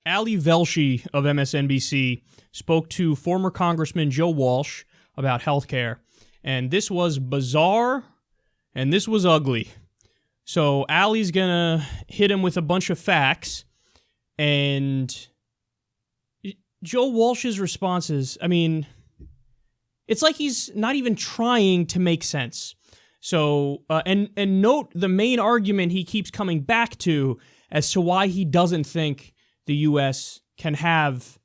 Ali Velshi of MSNBC spoke to former Congressman Joe Walsh about health care, and this was bizarre and this was ugly. So Ali's gonna hit him with a bunch of facts, and Joe Walsh's responses, I mean, it's like he's not even trying to make sense. So, and note the main argument he keeps coming back to as to why he doesn't think the U.S. can have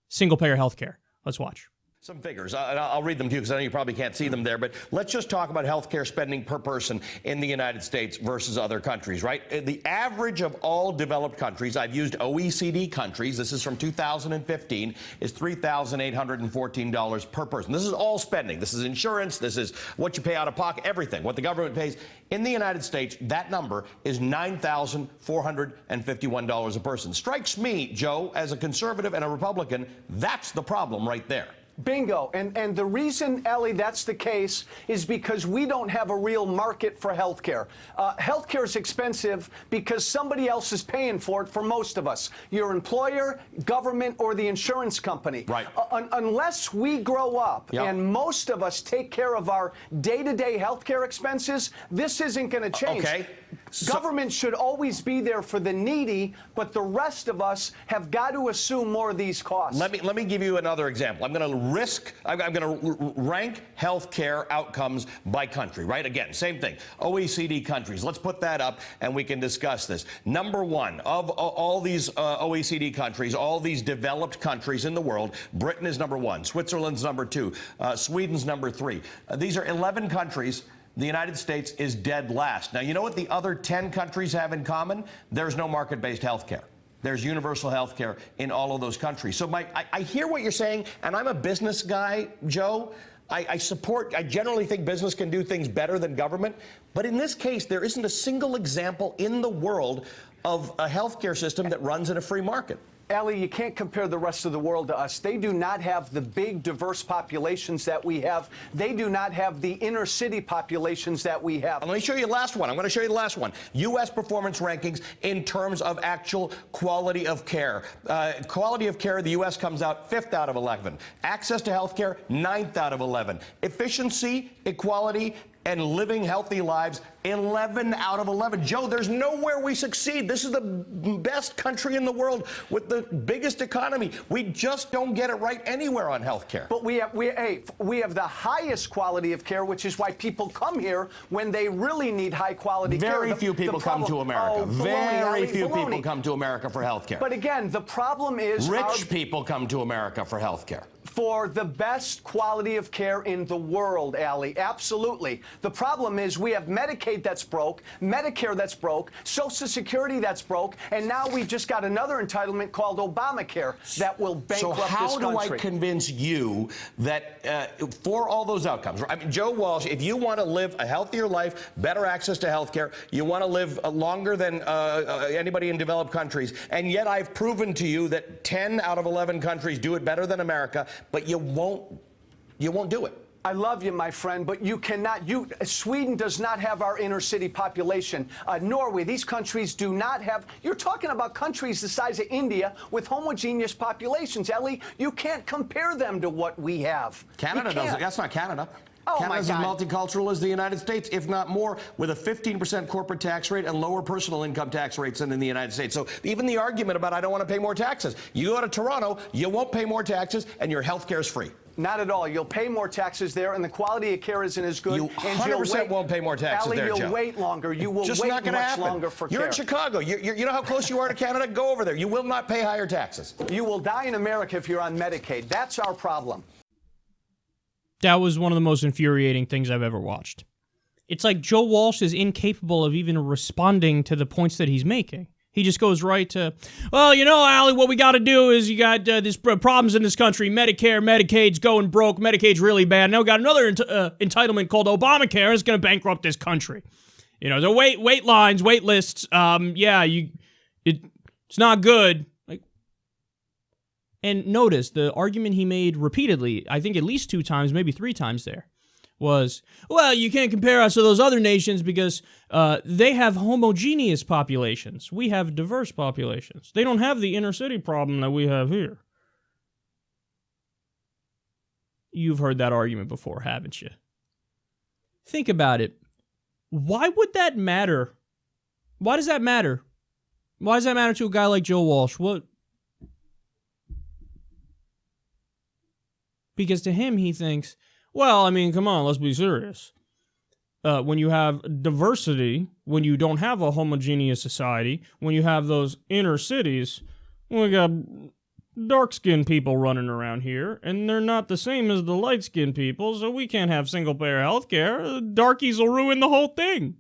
single-payer health care. Let's watch. Some figures. I'll read them to you because I know you probably can't see them there, but let's just talk about healthcare spending per person in the United States versus other countries, right? The average of all developed countries, I've used OECD countries, this is from 2015, is $3,814 per person. This is all spending. This is insurance. This is what you pay out of pocket, everything, what the government pays. In the United States, that number is $9,451 a person. Strikes me, Joe, as a conservative and a Republican, that's the problem right there. Bingo. And the reason, Ellie, that's the case is because we don't have a real market for healthcare. Healthcare is expensive because somebody else is paying for it for most of us. Your employer, government, or the insurance company. Right. Unless we grow up and most of us take care of our day-to-day healthcare expenses, this isn't going to change. Okay. Government should always be there for the needy, but the rest of us have got to assume more of these costs. Let me give you another example. I'm going to rank healthcare outcomes by country, right? Again, same thing. OECD countries. Let's put that up and we can discuss this. Number one, of all these OECD countries, all these developed countries in the world, Britain is number one, Switzerland's number two, Sweden's number three. These are 11 countries. The United States is dead last. Now, you know what the other 10 countries have in common? There's no market-based health care. There's universal health care in all of those countries. So I hear what you're saying, and I'm a business guy, Joe. I generally think business can do things better than government. But in this case, there isn't a single example in the world of a health care system that runs in a free market. Ellie, you can't compare the rest of the world to us. They do not have the big, diverse populations that we have. They do not have the inner city populations that we have. Let me show you the last one. I'm going to show you the last one. U.S. performance rankings in terms of actual quality of care. Quality of care, the U.S. comes out 5th out of 11. Access to health care, 9th out of 11. Efficiency, equality, and living healthy lives, 11 out of 11. Joe, there's nowhere we succeed. This is the best country in the world with the biggest economy. We just don't get it right anywhere on health care. But we have the highest quality of care, which is why people come here when they really need high quality care. Very few people come to America. Very few people come to America for health care. But again, the problem is rich people come to America for health care. For the best quality of care in the world, Allie. Absolutely. The problem is we have Medicaid that's broke, Medicare that's broke, Social Security that's broke, and now we've just got another entitlement called Obamacare that will bankrupt this country. So how do I convince you that for all those outcomes, I mean, Joe Walsh, if you want to live a healthier life, better access to health care, you want to live longer than anybody in developed countries, and yet I've proven to you that 10 out of 11 countries do it better than America, but you won't do it. I love you, my friend, but you cannot. Sweden does not have our inner city population. Norway, these countries do not have. You're talking about countries the size of India with homogeneous populations. Ellie, you can't compare them to what we have. Canada doesn't. That's not Canada. Oh, Canada's my as God. multicultural as the United States, if not more, with a 15% corporate tax rate and lower personal income tax rates than in the United States. So even the argument about I don't want to pay more taxes, you go to Toronto, you won't pay more taxes, and your health care is free. Not at all. You'll pay more taxes there, and the quality of care isn't as good. You 100% won't pay more taxes Allie, there, you'll Joe. wait longer. You will Just wait not gonna much happen. longer for care. You're in Chicago. You know how close you are to Canada? Go over there. You will not pay higher taxes. You will die in America if you're on Medicaid. That's our problem. That was one of the most infuriating things I've ever watched. It's like Joe Walsh is incapable of even responding to the points that he's making. He just goes right to, well, you know, Allie, what we got to do is you got this problems in this country. Medicare, Medicaid's going broke. Medicaid's really bad. Now we got another entitlement called Obamacare. It's going to bankrupt this country. You know, the wait lines, wait lists. It's not good. And notice the argument he made repeatedly, I think at least 2 times, maybe 3 times there, was, well, you can't compare us to those other nations because they have homogeneous populations. We have diverse populations. They don't have the inner city problem that we have here. You've heard that argument before, haven't you? Think about it. Why would that matter? Why does that matter? Why does that matter to a guy like Joe Walsh? What? Because to him, he thinks, well, I mean, come on, let's be serious. When you have diversity, when you don't have a homogeneous society, when you have those inner cities, we got dark-skinned people running around here, and they're not the same as the light-skinned people, so we can't have single-payer health care. Darkies will ruin the whole thing.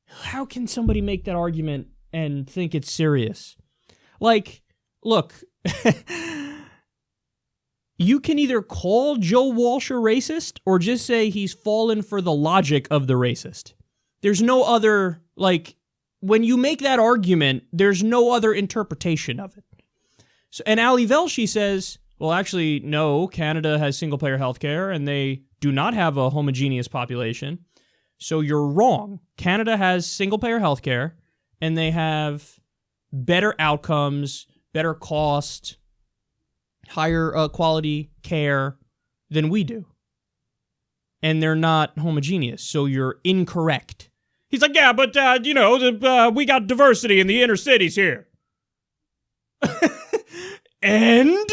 How can somebody make that argument and think it's serious? Like, look, you can either call Joe Walsh a racist or just say he's fallen for the logic of the racist. There's no other, like, when you make that argument, there's no other interpretation of it. So, and Ali Velshi says, well, actually, no, Canada has single-payer health care, and they do not have a homogeneous population. So you're wrong. Canada has single-payer health care, and they have better outcomes, better cost, higher quality care than we do. And they're not homogeneous, so you're incorrect. He's like, yeah, but, we got diversity in the inner cities here. And?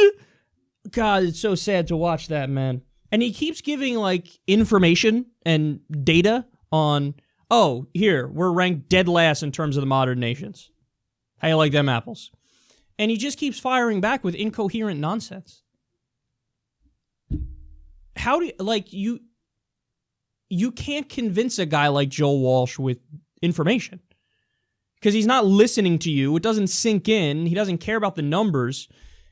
God, it's so sad to watch that, man. And he keeps giving, like, information and data on, oh, here, we're ranked dead last in terms of the modern nations. How you like them apples? And he just keeps firing back with incoherent nonsense. How do you, like, you can't convince a guy like Joe Walsh with information because he's not listening to you. It doesn't sink in. He doesn't care about the numbers.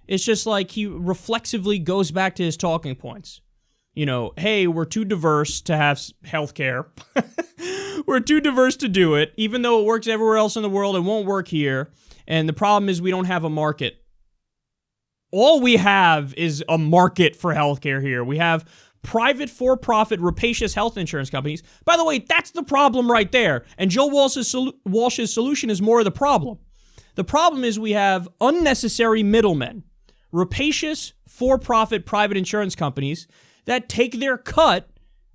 It's just like he reflexively goes back to his talking points. You know, hey, we're too diverse to have health care. We're too diverse to do it. Even though it works everywhere else in the world, it won't work here. And the problem is we don't have a market. All we have is a market for healthcare here. We have private, for-profit, rapacious health insurance companies. By the way, that's the problem right there. And Joe Walsh's solution is more of the problem. The problem is we have unnecessary middlemen, rapacious, for-profit, private insurance companies that take their cut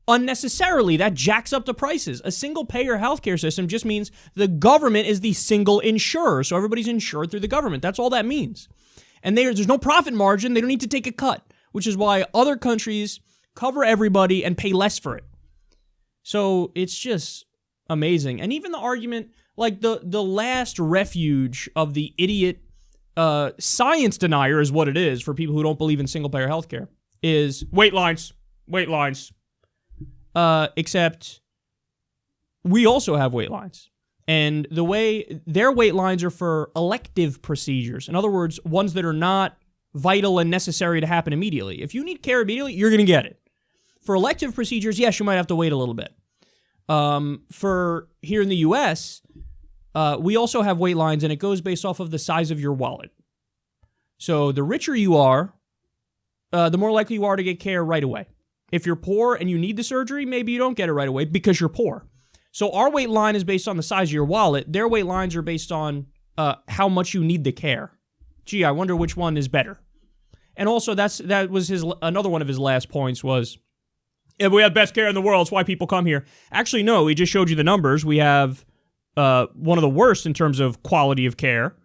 unnecessarily. That jacks up the prices. A single-payer healthcare system just means the government is the single insurer, so everybody's insured through the government. That's all that means. And there's no profit margin. They don't need to take a cut, which is why other countries cover everybody and pay less for it. So it's just amazing. And even the argument, like the last refuge of the idiot science denier is what it is for people who don't believe in single-payer healthcare, is wait lines. Except we also have wait lines. And the way their wait lines are for elective procedures. In other words, ones that are not vital and necessary to happen immediately. If you need care immediately, you're going to get it. For elective procedures, yes, you might have to wait a little bit. For here in the U.S., we also have wait lines, and it goes based off of the size of your wallet. So the richer you are, the more likely you are to get care right away. If you're poor and you need the surgery, maybe you don't get it right away because you're poor. So our wait line is based on the size of your wallet. Their wait lines are based on how much you need the care. Gee, I wonder which one is better. And also, that was another one of his last points was, if we have best care in the world, it's why people come here. Actually, no, he just showed you the numbers. We have one of the worst in terms of quality of care.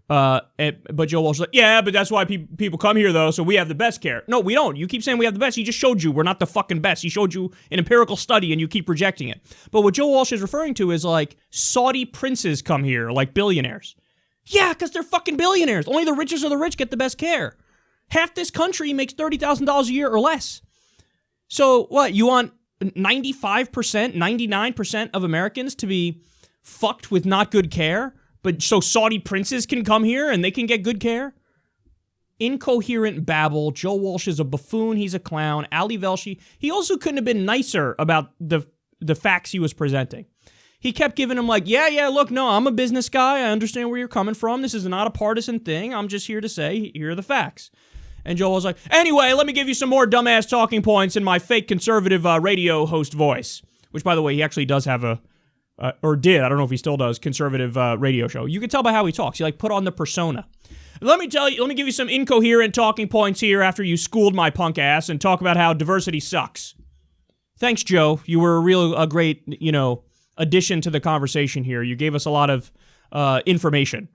But Joe Walsh is like, yeah, but that's why people come here, though, so we have the best care. No, we don't. You keep saying we have the best. He just showed you we're not the fucking best. He showed you an empirical study, and you keep rejecting it. But what Joe Walsh is referring to is, like, Saudi princes come here, like billionaires. Yeah, because they're fucking billionaires. Only the richest of the rich get the best care. Half this country makes $30,000 a year or less. So, what, you want 95%, 99% of Americans to be fucked with not good care? But so Saudi princes can come here and they can get good care? Incoherent babble. Joe Walsh is a buffoon. He's a clown. Ali Velshi, he also couldn't have been nicer about the facts he was presenting. He kept giving him like, yeah, look, no, I'm a business guy. I understand where you're coming from. This is not a partisan thing. I'm just here to say, here are the facts. And Joe was like, anyway, let me give you some more dumbass talking points in my fake conservative radio host voice. Which, by the way, he actually does have or did, I don't know if he still does, conservative radio show. You can tell by how he talks. He put on the persona. Let me give you some incoherent talking points here after you schooled my punk ass and talk about how diversity sucks. Thanks, Joe. You were a great, addition to the conversation here. You gave us a lot of information.